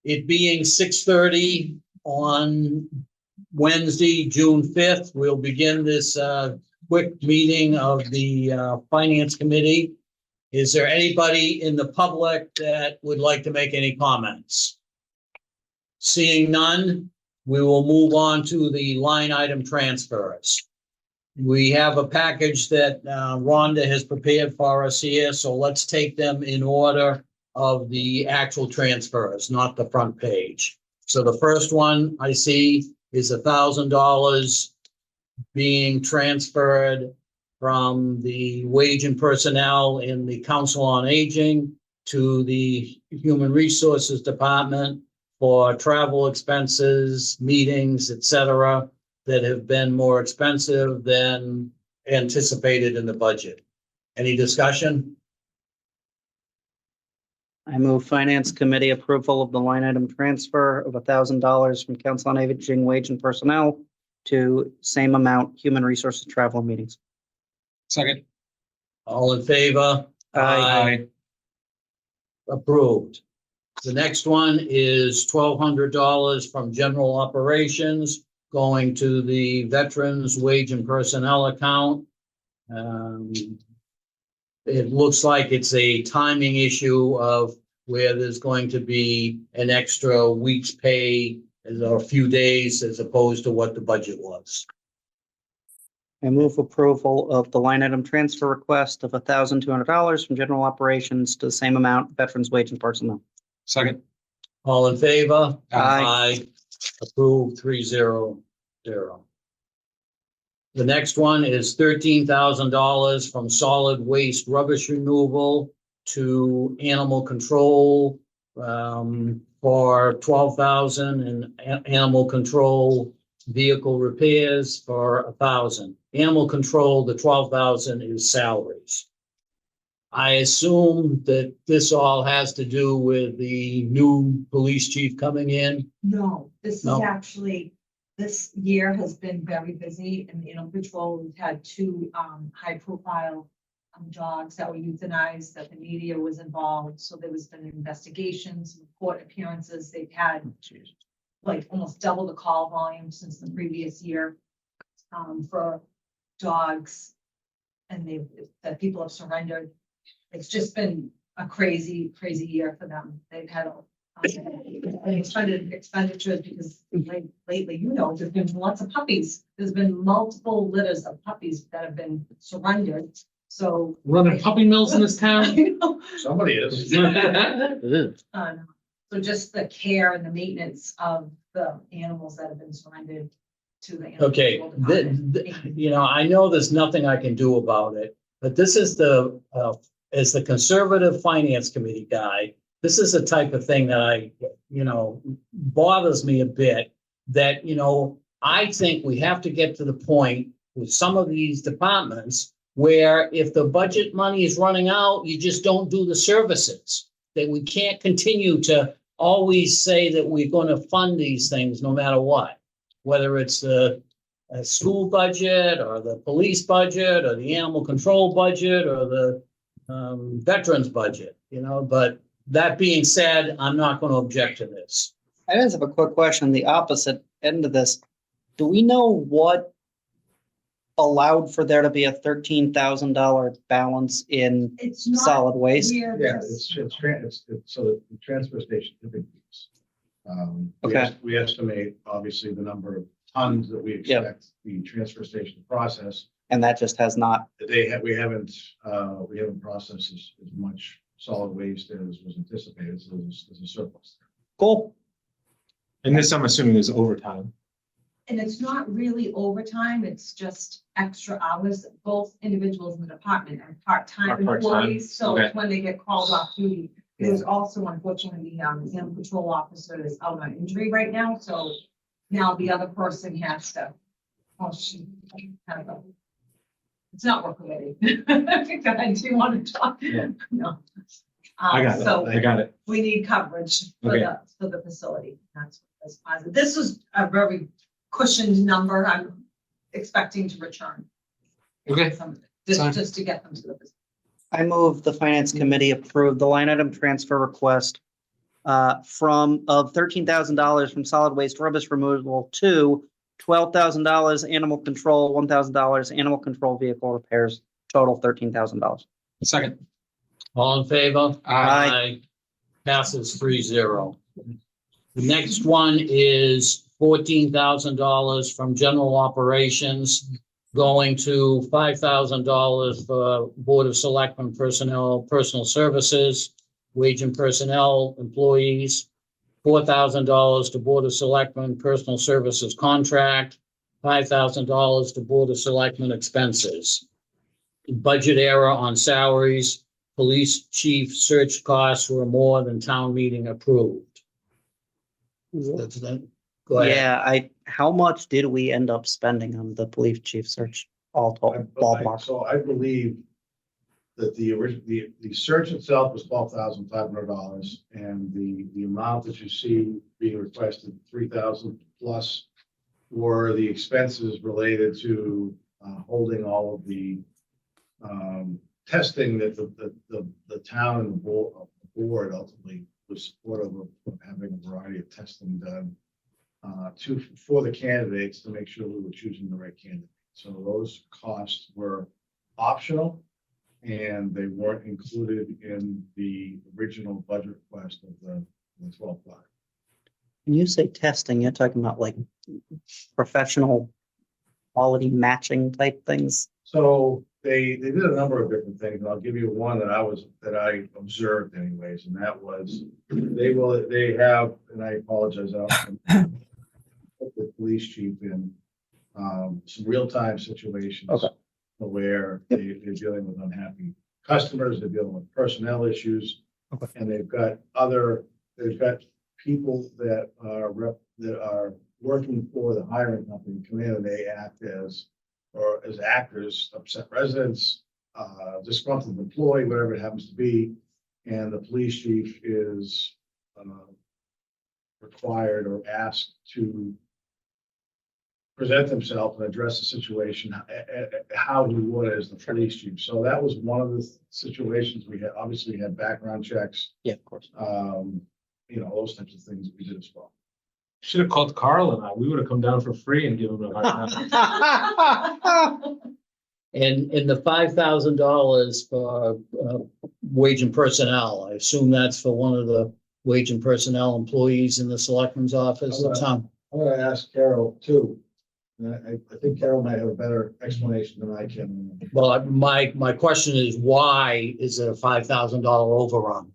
It being 6:30 on Wednesday, June 5th, we'll begin this quick meeting of the Finance Committee. Is there anybody in the public that would like to make any comments? Seeing none, we will move on to the line item transfers. We have a package that Rhonda has prepared for us here, so let's take them in order of the actual transfers, not the front page. So the first one I see is $1,000 being transferred from the wage and personnel in the Council on Aging to the Human Resources Department for travel expenses, meetings, etc., that have been more expensive than anticipated in the budget. Any discussion? I move Finance Committee approval of the line item transfer of $1,000 from Council on Aging wage and personnel to same amount Human Resources travel and meetings. Second. All in favor? Aye. Approved. The next one is $1,200 from general operations going to the Veterans Wage and Personnel account. It looks like it's a timing issue of where there's going to be an extra week's pay or a few days as opposed to what the budget was. I move approval of the line item transfer request of $1,200 from general operations to the same amount Veterans Wage and Personnel. Second. All in favor? Aye. Approved 3-0-0. The next one is $13,000 from solid waste rubbish removal to animal control for $12,000 and animal control vehicle repairs for $1,000. Animal control, the $12,000 is salaries. I assume that this all has to do with the new police chief coming in. No, this is No. actually, this year has been very busy in the animal control. We've had two high profile dogs that were euthanized, that the media was involved. So there was been investigations, court appearances. They've had like almost double the call volume since the previous year for dogs. And that people have surrendered. It's just been a crazy, crazy year for them. They've had expenditures because lately, there's been lots of puppies. There's been multiple litters of puppies that have been surrendered. So Running puppy mills in this town? I know. Somebody is. So just the care and the maintenance of the animals that have been surrendered to the animal Okay, control department. I know there's nothing I can do about it, but this is as the conservative finance committee guy, this is the type of thing that bothers me a bit that, I think we have to get to the point with some of these departments where if the budget money is running out, you just don't do the services. That we can't continue to always say that we're going to fund these things no matter what, whether it's the school budget or the police budget or the animal control budget or the veterans budget, but that being said, I'm not going to object to this. I just have a quick question. The opposite end of this. Do we know what allowed for there to be a $13,000 balance in It's not solid waste? weird, Yeah, just- so the transfer station typically. Okay. We estimate, obviously, the number of tons that we Yep. expect the transfer station to process. And that just has not. We haven't processed as much solid waste as was anticipated, so there's a surplus. Cool. And this, I'm assuming, is overtime. And it's not really overtime, it's just extra hours. Both individuals in the department are part-time Are part-time, employees, so okay. it's when they get called off duty. There's also, unfortunately, the animal control officer is out on injury right now, so now the other person has to, it's not work related. Go ahead, do you want to talk? Yeah. No. I got So it. I got it. we need coverage for Okay. the facility. That's positive. This was a very cushioned number. I'm expecting to return Okay. some of it, Fine. just to get them to the facility. I move the Finance Committee approve the line item transfer request of $13,000 from solid waste rubbish removal to $12,000 animal control, $1,000 animal control vehicle repairs, total $13,000. Second. All in favor? Aye. Passes 3-0. The next one is $14,000 from general operations going to $5,000 for Board of Selectmen personnel, personal services, wage and personnel employees, $4,000 to Board of Selectmen personal services contract, $5,000 to Board of Selectmen expenses. Budget error on salaries, police chief search costs were more than town meeting approved. That's that. Go ahead. Yeah, how much did we end up spending on the police chief search all total ballpark? So I believe that the search itself was $12,500, and the amount that you see being requested, 3,000 plus, were the expenses related to holding all of the testing that the town and the board ultimately was supportive of having a variety of testing done for the candidates to make sure we were choosing the right candidate. So those costs were optional, and they weren't included in the original budget request of the 12 5. When you say testing, you're talking about like professional quality matching type things? So they did a number of different things, and I'll give you one that I observed anyways, and that was they have, and I apologize, I'll put the police chief in some real-time situations. Okay. Where they're dealing with unhappy customers, they're dealing with personnel issues, Okay. and they've got people that are working for the hiring company come in, and they act as actors, upset residents, disgruntled employee, whatever it happens to be, and the police chief is required or asked to present himself and address the situation how he would as the police chief. So that was one of the situations we had. Obviously, had background checks, Yeah, of course. those types of things we did as well. Should have called Carl and I. We would have come down for free and given him a hard time. And the $5,000 for wage and personnel, I assume that's for one of the wage and personnel employees in the selectman's office. Okay. Tom? I'm going to ask Carol too. And I think Carol might have a better explanation than I can. Well, my question is, why is it a $5,000 overrun?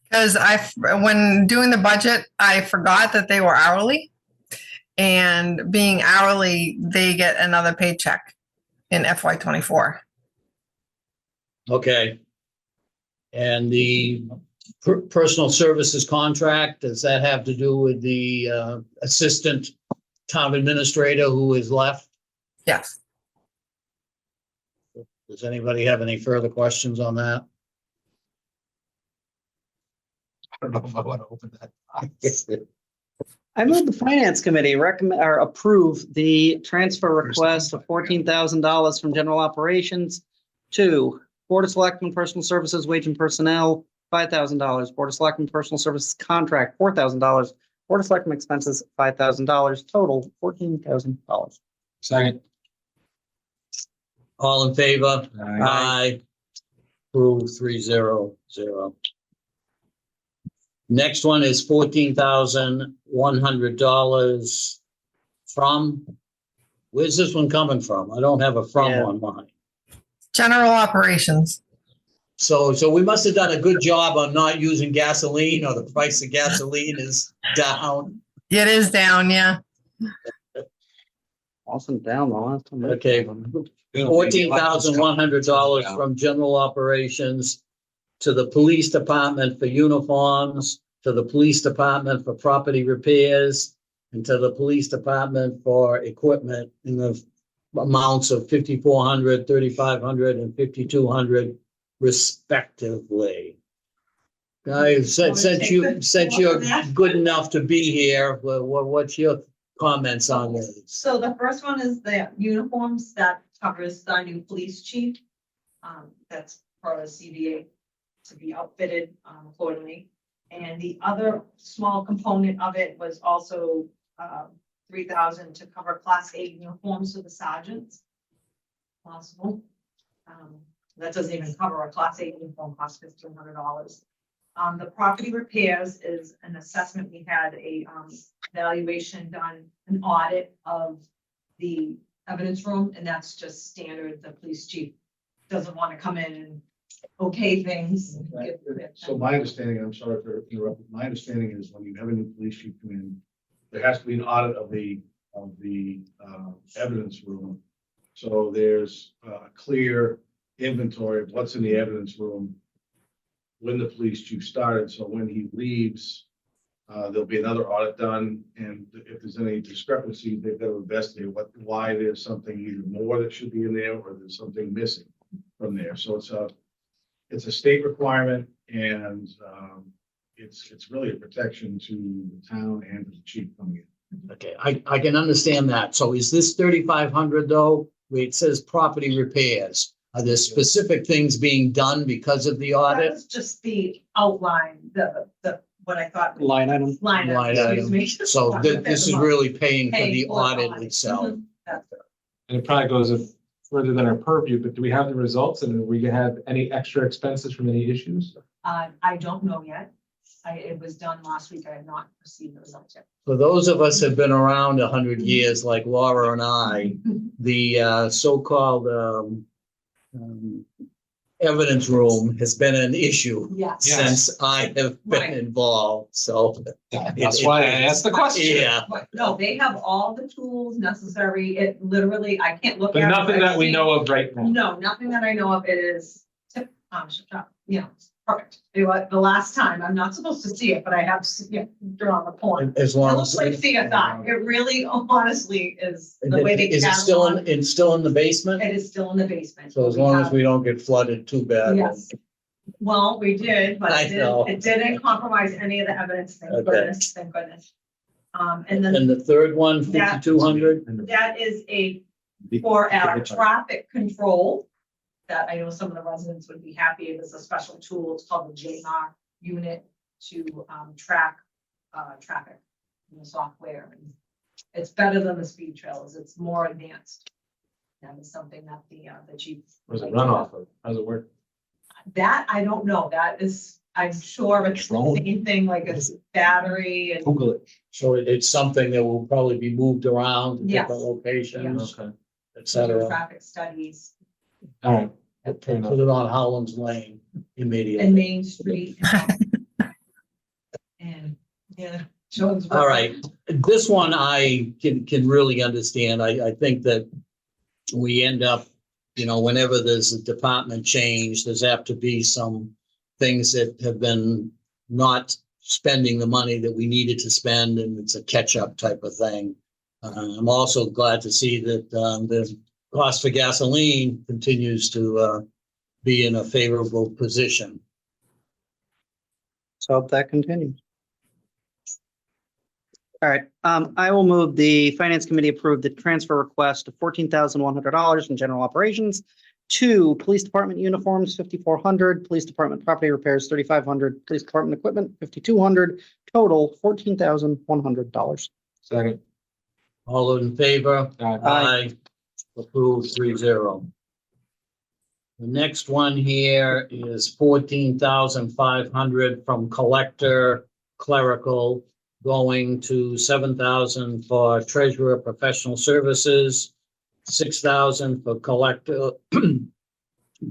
Because when doing the budget, I forgot that they were hourly. And being hourly, they get another paycheck in FY24. Okay. And the personal services contract, does that have to do with the assistant town administrator who is left? Yes. Does anybody have any further questions on that? I don't know if I want to open that. I move the finance committee recommend or approve the transfer request of $14,000 from general operations to Board of Selectmen personal services, wage and personnel, $5,000, Board of Selectmen personal services contract, $4,000, Board of Selectmen expenses, $5,000, total $14,000. Second. All in favor? Aye. Aye. Approved 3-0-0. Next one is $14,100 from, where's this one coming from? I don't have a from Yeah. on mine. General operations. So we must have done a good job on not using gasoline, or the price of gasoline is down. It is down, yeah. Awesome down the last time. Okay. $14,100 from general operations to the police department for uniforms, to the police department for property repairs, and to the police department for equipment in the amounts of $5,400, $3,500, and $5,200 respectively. Guys, since you're good enough to be here, what's your comments on this? So the first one is the uniforms that covers the new police chief. That's part of the CBA to be outfitted accordingly. And the other small component of it was also, 3,000 to cover Class A uniforms for the sergeants. Possible. That doesn't even cover a Class A uniform cost $1,500. The property repairs is an assessment. We had a, valuation done, an audit of the evidence room, and that's just standard. The police chief doesn't want to come in and okay things. So my understanding, I'm sorry for interrupting, my understanding is when you have a new police chief come in, there has to be an audit of the evidence room. So there's a clear inventory of what's in the evidence room when the police chief started. So when he leaves, there'll be another audit done. And if there's any discrepancy, they've got to investigate why there's something either more that should be in there or there's something missing from there. So it's a state requirement, and it's really a protection to the town and to the chief coming in. Okay, I can understand that. So is this 3,500 though? Where it says property repairs, are there specific things being done because of the That audit? was just the outline, what I thought. Line item. Line Line item, item. excuse me. So this is really paying for Paying the for the audit audit. itself. Mhm. That's it. And it probably goes further than our purview, but do we have the results and do we have any extra expenses from any issues? I don't know yet. It was done last week. I have not received the results yet. For those of us who've been around 100 years, like Laura and I, the so-called evidence room has been an issue Yes. Yeah. since I have been Right. involved, so. That's why I asked the question. Yeah, But no, they have all the tools necessary. It literally, I can't look at. But it. nothing that we I've know of right now. seen- No, nothing that I know of. It is tip, perfect. The last time, I'm not supposed to see it, but I have, drawn the point. as It long looks as. like CSI. It really honestly is the way they. Is it still catalog. it's still in the basement? It is still in the basement. So as long as we don't get flooded too bad. Yes. Well, we did, but I know. it didn't compromise any of the evidence. Thank Okay. goodness, thank goodness. And then And the third one, That- 5,200? that is for our traffic control. That I know some of the residents would be happy. It is a special tool. It's called the JMAR unit to track traffic in the software. And it's better than the speed trails. It's more advanced. That is something that the chief. Where's it run off of? How's it work? That I don't know. That is, I'm sure it's the Drone? same thing like a battery and. Google it. So it's something that will probably be moved around to Yes. different locations, Okay. et cetera. Traffic studies All right. Fair enough. Put it on Howland's Lane immediately. and Main Street. And, Jones. All right, this one I can really understand. I think that we end up, whenever there's a department change, there's apt to be some things that have been not spending the money that we needed to spend, and it's a catch-up type of thing. I'm also glad to see that the cost for gasoline continues to be in a favorable position. So hope that continues. All right, I will move the Finance Committee approve the transfer request of $14,100 from general operations to Police Department uniforms, $5,400, Police Department property repairs, $3,500, Police Department equipment, $5,200, total $14,100. Second. All those in favor? Aye. Approved 3-0. The next one here is 14,500 from collector clerical going to 7,000 for treasurer professional services, 6,000 for collector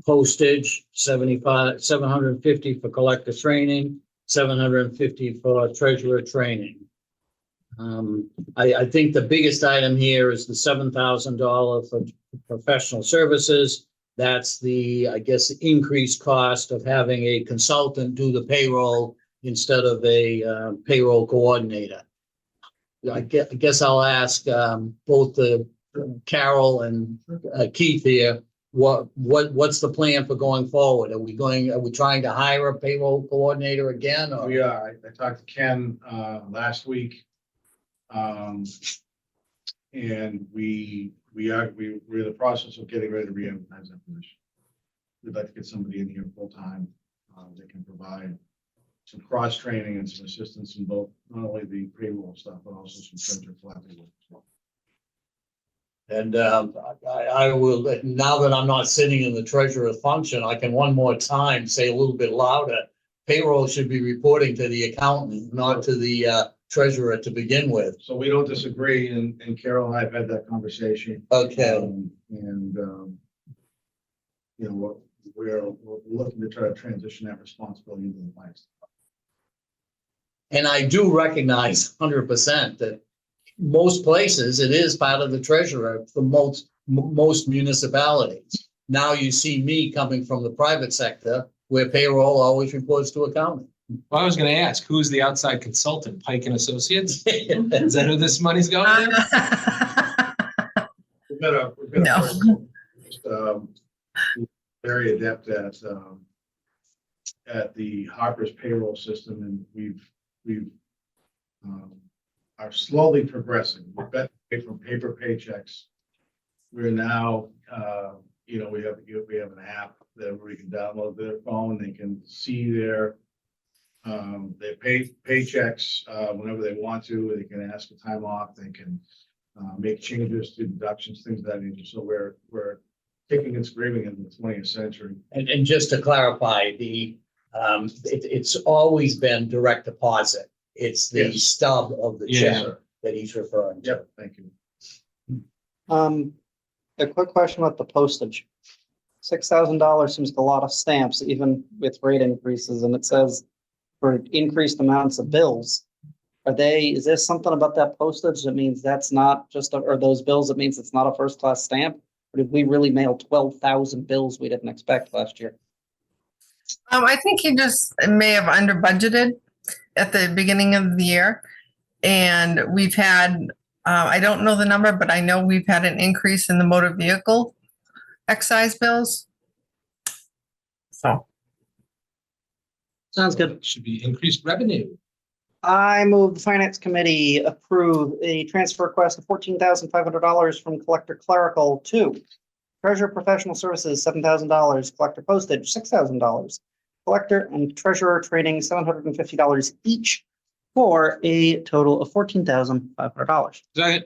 postage, 750 for collector training, 750 for treasurer training. I think the biggest item here is the $7,000 for professional services. That's the, I guess, increased cost of having a consultant do the payroll instead of a payroll coordinator. I guess I'll ask both Carol and Keith here, what's the plan for going forward? Are we trying to hire a payroll coordinator again? Or? We are. I talked to Ken last week. And we're in the process of getting ready to re-advertise that position. We'd like to get somebody in here full-time that can provide some cross-training and some assistance in both, not only the payroll stuff, but also some treasure collecting work as well. And I will, now that I'm not sitting in the treasurer function, I can one more time say a little bit louder. Payroll should be reporting to the accountant, not to the treasurer to begin with. So we don't disagree, and Carol and I have had that conversation. Okay, You know, we're looking to try to transition that responsibility into the finance. and I do recognize 100% that most places it is part of the treasurer for most municipalities. Now you see me coming from the private sector where payroll always reports to accounting. Well, I was gonna ask, who's the outside consultant? Pike and Associates? Is that who this money's going to? We've got a No. person, very adept at the Harper's payroll system, and we've are slowly progressing. We've got away from paper paychecks. We're now, you know, we have an app that everybody can download their phone. They can see their paychecks whenever they want to. They can ask for time off. They can make changes to deductions, things of that nature. So we're kicking and screaming in the 20th century. And just to clarify, it's always been direct deposit. It's the Yes. stub of the Yeah. check that he's referring to. Yep, thank you. A quick question about the postage. $6,000 seems like a lot of stamps, even with rate increases, and it says for increased amounts of bills. Is there something about that postage that means that's not just, or those bills that means it's not a first-class stamp? Or did we really mail 12,000 bills we didn't expect last year? I think he just may have under budgeted at the beginning of the year. And we've had, I don't know the number, but I know we've had an increase in the motor vehicle excise bills. So, Sounds good. Should be increased revenue. I move the finance committee approve a transfer request of $14,500 from collector clerical to treasurer professional services, $7,000, collector postage, $6,000, collector and treasurer training, $750 each, for a total of $14,500. Second.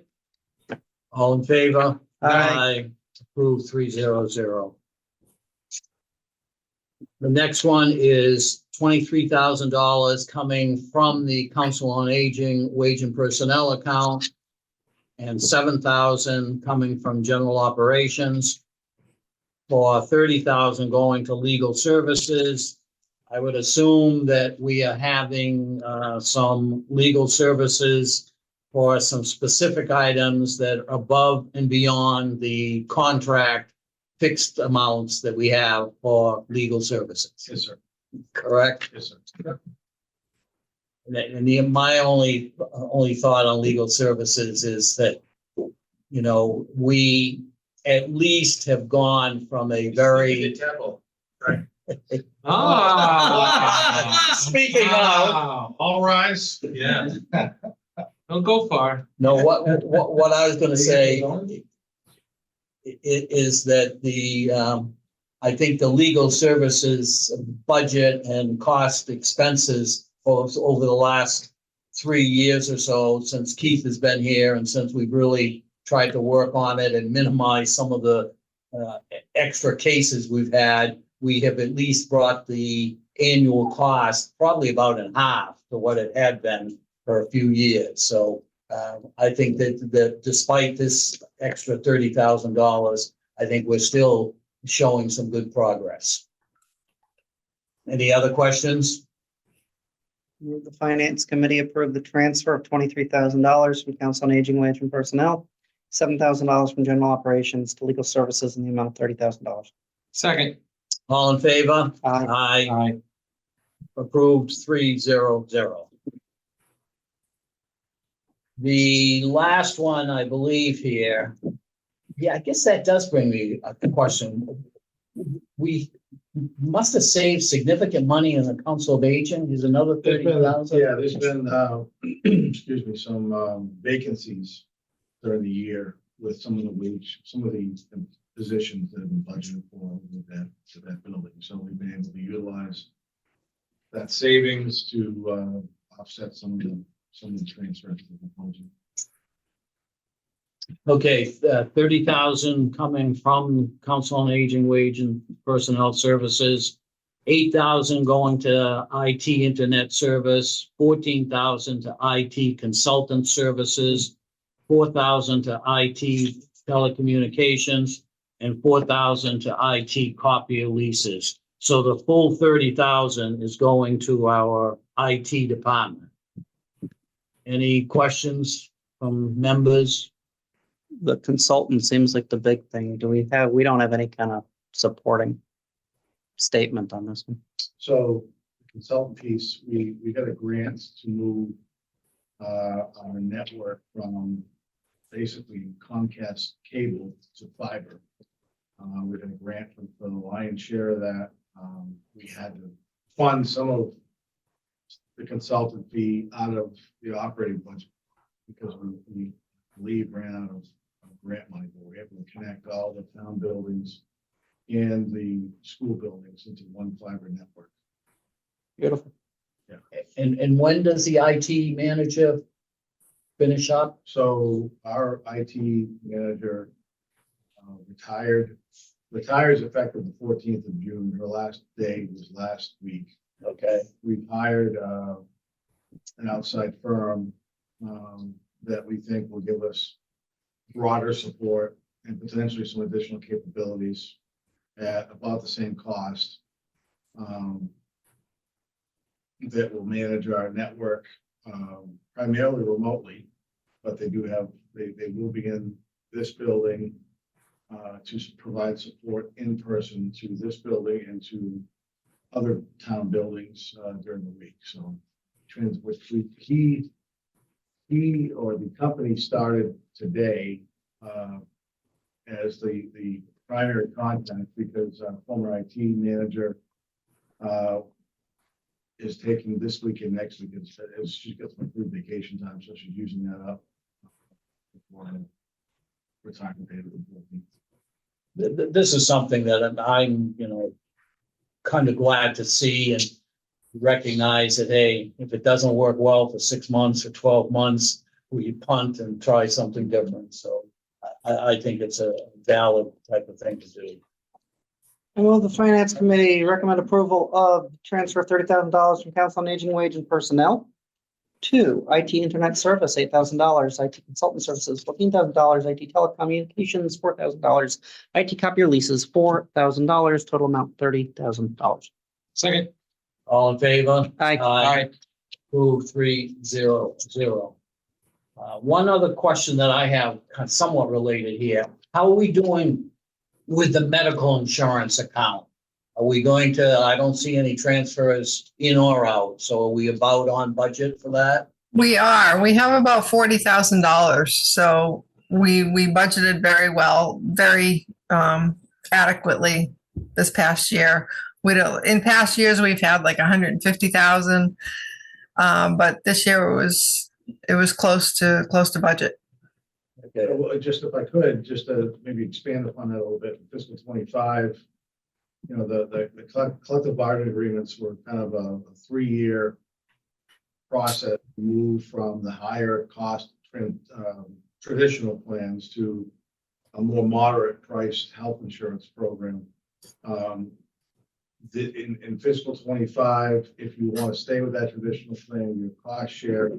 All in favor? Aye. Approved 300. The next one is $23,000 coming from the Council on Aging Wage and Personnel account, and $7,000 coming from General Operations, for $30,000 going to Legal Services. I would assume that we are having some legal services for some specific items that are above and beyond the contract fixed amounts that we have for legal services. Yes, sir. Correct? Yes, sir. My only thought on legal services is that, you know, we at least have gone from a very. Speaking of. All rise. Yeah. Don't go far. No, what I was gonna say is that I think the legal services budget and cost expenses over the last 3 years or so, since Keith has been here and since we've really tried to work on it and minimize some of the extra cases we've had, we have at least brought the annual cost probably about in half to what it had been for a few years. So I think that despite this extra $30,000, I think we're still showing some good progress. Any other questions? Move the finance committee approve the transfer of $23,000 from Council on Aging Wage and Personnel, $7,000 from General Operations to Legal Services in the amount of $30,000. Second. All in favor? Aye. Aye. Approved 300. The last one, I believe here, yeah, I guess that does bring me a question. We must have saved significant money in the Council of Aging. Is another There's been, 30,000? yeah, there's been, excuse me, some vacancies during the year with some of the positions that have been budgeted for with that building. So we've been able to utilize that savings to offset some of the transfers. Okay, 30,000 coming from Council on Aging Wage and Personnel Services. 8,000 going to IT Internet Service, 14,000 to IT Consultant Services, 4,000 to IT Telecommunications, and 4,000 to IT Copier Leases. So the full 30,000 is going to our IT department. Any questions from members? The consultant seems like the big thing. We don't have any kind of supporting statement on this one. So the consultant piece, we got a grant to move our network from basically Comcast cable to fiber. We got a grant for the lion's share of that. We had to fund some of the consultant fee out of the operating budget because we believe ran out of grant money, but we're able to connect all the town buildings and the school buildings into one fiber network. Beautiful. And when does the IT manager finish up? So our IT manager retires effective the 14th of June. Her last day was last week. Okay, We've hired an outside firm that we think will give us broader support and potentially some additional capabilities at about the same cost. That will manage our network primarily remotely, but they will be in this building to provide support in person to this building and to other town buildings during the week. So he or the company started today as the primary contact because our former IT manager is taking this week and next week as she gets some free vacation time, so she's using that up before retirement date of the 14th. this is something that I'm, kind of glad to see and recognize that, hey, if it doesn't work well for 6 months or 12 months, we punt and try something different. So I think it's a valid type of thing to do. And will the Finance Committee recommend approval of transfer $30,000 from Council on Aging Wage and Personnel to IT Internet Service, $8,000, IT Consultant Services, $14,000, IT Telecommunications, $4,000, IT Copier Leases, $4,000, total amount $30,000. Second. All in favor? Aye. 2300. One other question that I have kind of somewhat related here. How are we doing with the medical insurance account? Are we going to, I don't see any transfers in or out. So are we about on budget for that? We have about $40,000. So we budgeted very well, very adequately this past year. In past years, we've had like 150,000. But this year it was close to budget. Okay. Well, just if I could, just to maybe expand upon that a little bit, fiscal 25, the collective bargaining agreements were kind of a 3-year process to move from the higher cost traditional plans to a more moderate priced health insurance program. In fiscal 25, if you want to stay with that traditional plan, your cost share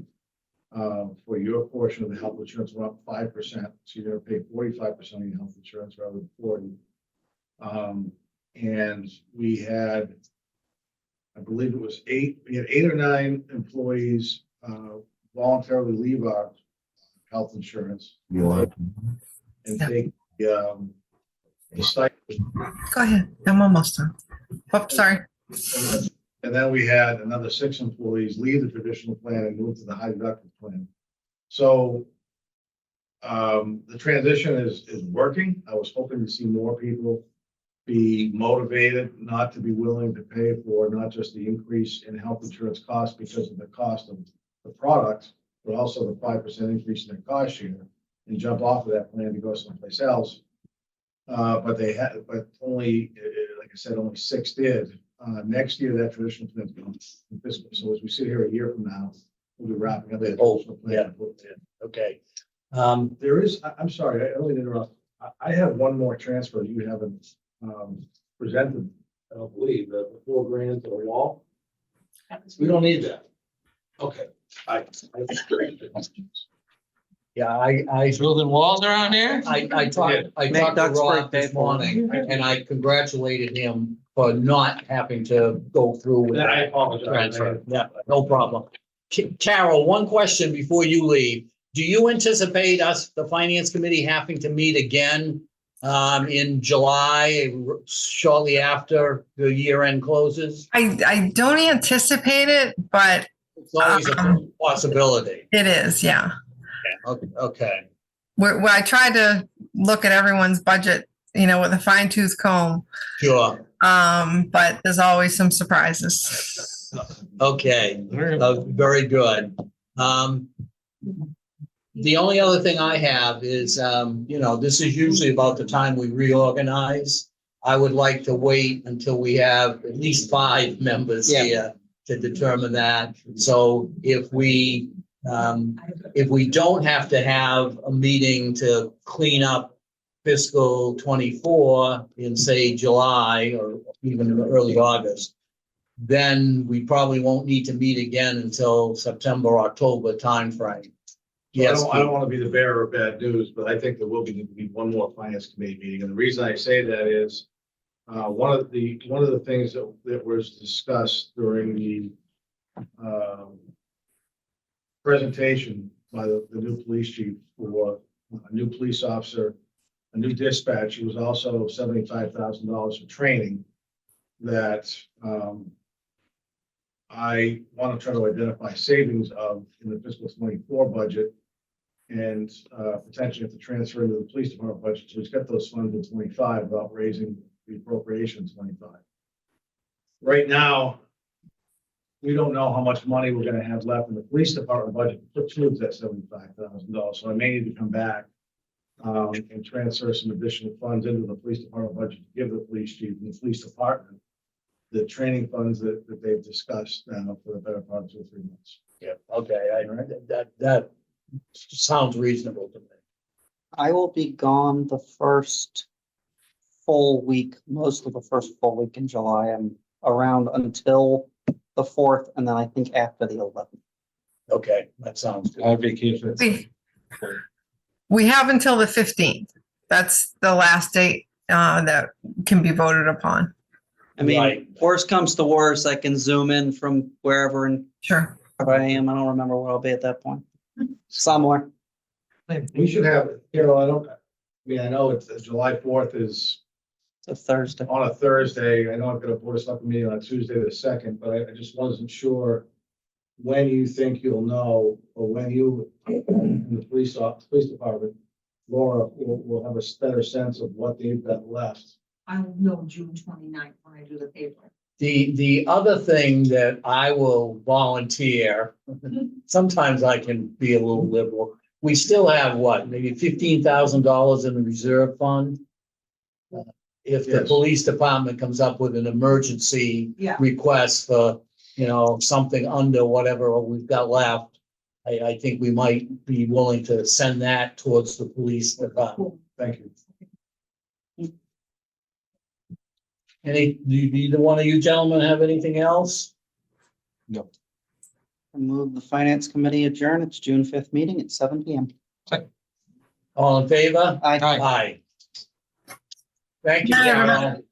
for your portion of the health insurance went up 5%. So you're going to pay 45% of your health insurance rather than 40%. And we had, I believe it was 8 or 9 employees voluntarily leave our health insurance and take the stipend. Go ahead. I'm almost done. Oh, sorry. And then we had another 6 employees leave the traditional plan and move to the high deductible plan. So the transition is working. I was hoping to see more people be motivated, not to be willing to pay for not just the increase in health insurance costs because of the cost of the product, but also the 5% increase in their cost share and jump off of that plan to go someplace else. But only, like I said, only 6 did. next year, that traditional plan is going to fiscal. So as we sit here a year from now, we'll be wrapping up that Oh, traditional plan. Okay. There is, I'm sorry, I only interrupt. I have one more transfer you haven't presented, I don't believe, the $4,000 to the wall. We don't need that. Okay. Yeah, I Building walls around here? I talked to Duxbury Rob pay this for it. morning and I congratulated him for not having to go through with I that apologize. transfer. Yeah, no problem. Carol, one question before you leave. Do you anticipate us, the finance committee, having to meet again in July, shortly after the year end closes? I don't anticipate it, but It's always a possibility. it is, yeah. Okay, Where I tried to look at everyone's budget, with a fine tooth comb. sure. But there's always some surprises. Okay, very good. The only other thing I have is, this is usually about the time we reorganize. I would like to wait until we have at least 5 members Yeah. here to determine that. So if we don't have to have a meeting to clean up fiscal 24 in, say, July or even early August, then we probably won't need to meet again until September, October timeframe. Yes, I don't want to be the bearer of bad news, but I think there will be one more finance committee meeting. And the reason I say that is one of the things that was discussed during the presentation by the new police chief for a new police officer, a new dispatch. It was also $75,000 for training that I want to try to identify savings of in the fiscal 24 budget and potentially have to transfer into the police department budget. So he's got those funds in 25 without raising the appropriation in 25. Right now, we don't know how much money we're going to have left in the police department budget to put towards that $75,000. So I may need to come back and transfer some additional funds into the police department budget to give the police chief and the police department the training funds that they've discussed now for the better part of 2 or 3 months. Yeah, okay, that sounds reasonable to me. I will be gone the first full week, most of the first full week in July. I'm around until the 4th, and then I think after the 11th. Okay, that sounds good. I have vacation. We have until the 15th. That's the last date that can be voted upon. I mean, Right. worst comes to worst, I can zoom in from wherever and Sure. where I am. I don't remember where I'll be at that point. Somewhere. We should have, Carol, I know it's July 4th is It's a Thursday. on a Thursday. I know I've got a board of selectmen meeting on Tuesday the 2nd, but I just wasn't sure when you think you'll know, or when you, in the police department, Laura, will have a better sense of what they've got left. I will know June 29th when I do the paper. The other thing that I will volunteer, sometimes I can be a little liberal. We still have what, maybe $15,000 in the reserve fund? If the Yes. police department comes up with an emergency Yeah. request for, something under whatever we've got left, I think we might be willing to send that towards the police department. Thank you. Do either one of you gentlemen have anything else? I move the finance committee adjourn its June 5th meeting at 7 PM. All in favor? Aye. Aye. Thank you, Night, everyone. Carol.